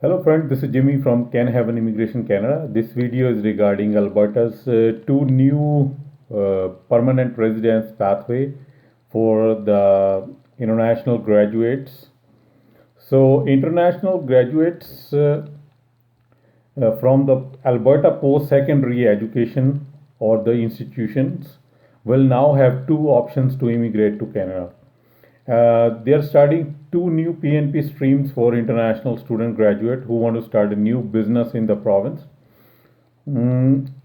Hello friend, this is Jimmy from Can Haven Immigration Canada. This video is regarding Alberta's two new permanent residence pathway for the international graduates. So international graduates from the Alberta post-secondary education or the institutions will now have two options to immigrate to Canada. They are starting two new PNP streams for international student graduate who want to start a new business in the province.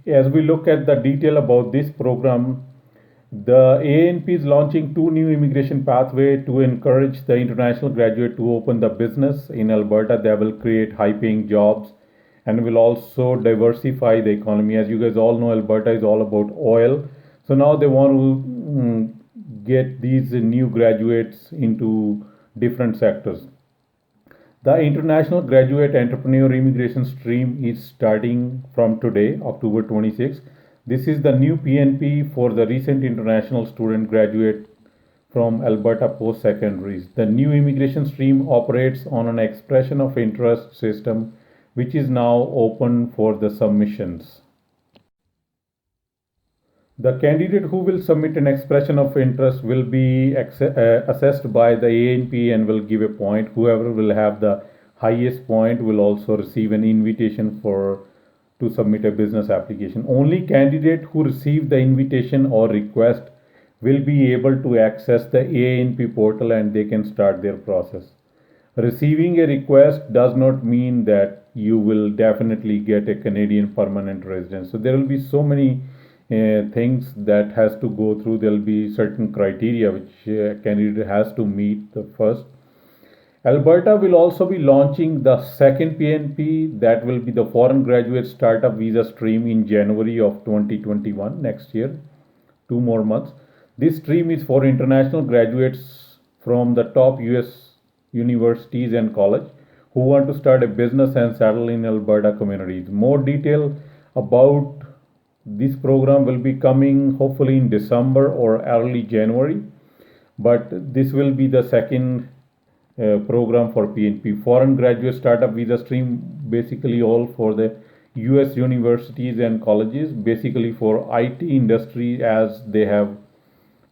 As we look at the detail about this program, the ANP is launching two new immigration pathway to encourage the international graduate to open the business in Alberta. That will create high-paying jobs and will also diversify the economy. As you guys all know, Alberta is all about oil. So now they want to get these new graduates into different sectors. The International Graduate Entrepreneur Immigration Stream is starting from today, October 26. This is the new PNP for the recent international student graduate from Alberta post secondaries. The new immigration stream operates on an expression of interest system which is now open for the submissions. The candidate who will submit an expression of interest will be assessed by the ANP and will give a point. Whoever will have the highest point will also receive an invitation for to submit a business application. Only candidate who receive the invitation or request will be able to access the ANP portal and they can start their process. Receiving a request does not mean that you will definitely get a Canadian permanent residence. So there will be so many things that has to go through. There will be certain criteria which candidate has to meet the first. Alberta will also be launching the second PNP, that will be the foreign graduate startup visa stream in January of 2021, next year, 2 more months. This stream is for international graduates from the top US universities and college who want to start a business and settle in Alberta communities. More detail about this program will be coming hopefully in December or early January, but this will be the second program for PNP. Foreign graduate startup visa stream, basically all for the US universities and colleges, basically for IT industry, as they have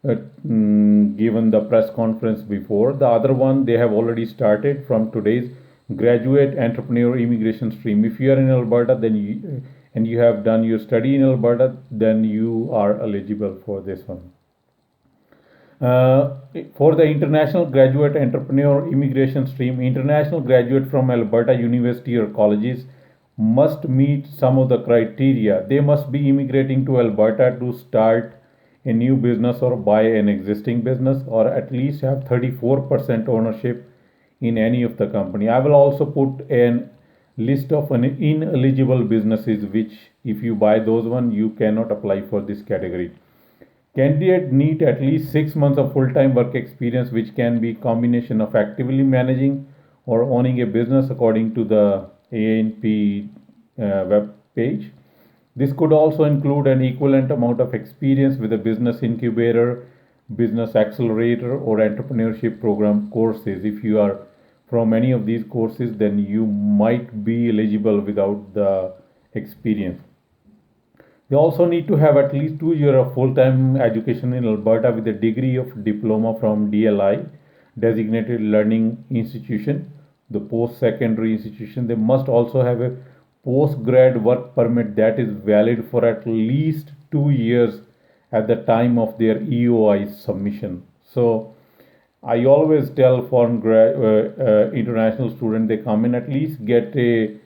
given the press conference before. The other one they have already started from today's graduate entrepreneur immigration stream. If you are in Alberta, then and you have done your study in Alberta, then you are eligible for this one. For the international graduate entrepreneur immigration stream, international graduate from Alberta university or colleges must meet some of the criteria. They must be immigrating to Alberta to start a new business or buy an existing business, or at least have 34% ownership in any of the company. I will also put an list of ineligible businesses which if you buy those one you cannot apply for this category. Candidate need at least 6 months of full-time work experience, which can be combination of actively managing or owning a business according to the ANP web page. This could also include an equivalent amount of experience with a business incubator, business accelerator, or entrepreneurship program courses. If you are from any of these courses, then you might be eligible without the experience. They also need to have at least 2 years of full-time education in Alberta with a degree of diploma from DLI, designated learning institution, the post-secondary institution. They must also have a post-grad work permit that is valid for at least 2 years at the time of their EOI submission. So I always tell foreign international student, they come in, at least get a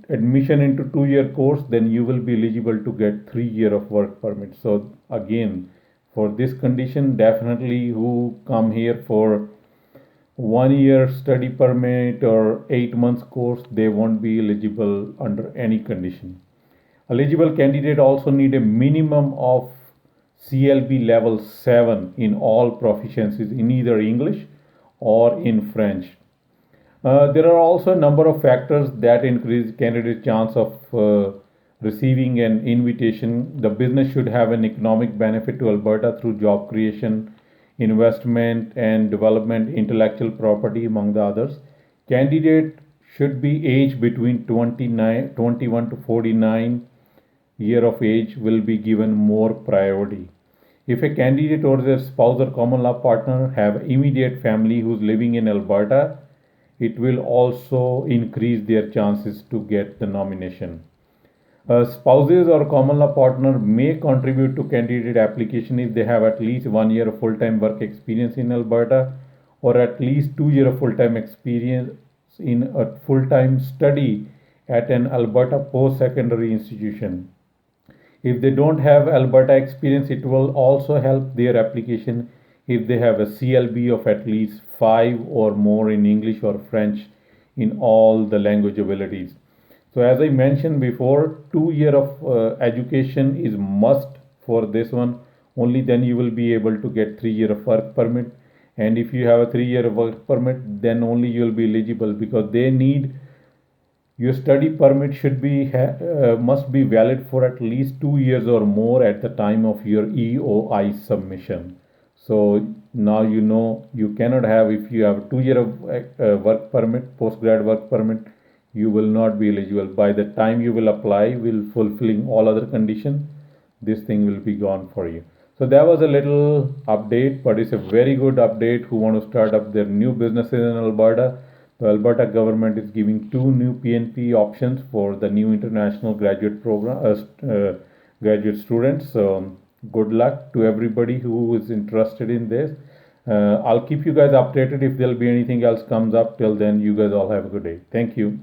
admission into 2 year course, then you will be eligible to get 3 year of work permit. So again, for this condition, definitely who come here for 1 year study permit or 8 months course, they won't be eligible under any condition. Eligible candidate also need a minimum of CLB level 7 in all proficiencies in either English or in French. There are also a number of factors that increase candidate chance of receiving an invitation. The business should have an economic benefit to Alberta through job creation, investment and development, intellectual property, among the others. Candidate should be age between 21 to 49 year of age will be given more priority. If a candidate or their spouse or common law partner have immediate family who's living in Alberta, it will also increase their chances to get the nomination. Spouses or common law partner may contribute to candidate application if they have at least 1 year of full-time work experience in Alberta or at least 2 years of full-time experience in a full-time study at an Alberta post-secondary institution. If they don't have Alberta experience, it will also help their application if they have a CLB of at least 5 or more in English or French in all the language abilities. So as I mentioned before, 2 year of education is must for this one. Only then you will be able to get 3 year of work permit. And if you have a 3 year work permit, then only you will be eligible because they need your study permit should be must be valid for at least 2 years or more at the time of your EOI submission. So now you know you cannot have if you have 2 year of work permit, postgrad work permit, you will not be eligible. By the time you will apply, will fulfilling all other conditions, this thing will be gone for you. So that was a little update, but it's a very good update who want to start up their new businesses in Alberta. The Alberta government is giving two new PNP options for the new international graduate program, graduate students. So good luck to everybody who is interested in this. I'll keep you guys updated if there'll be anything else comes up. Till then, you guys all have a good day. Thank you.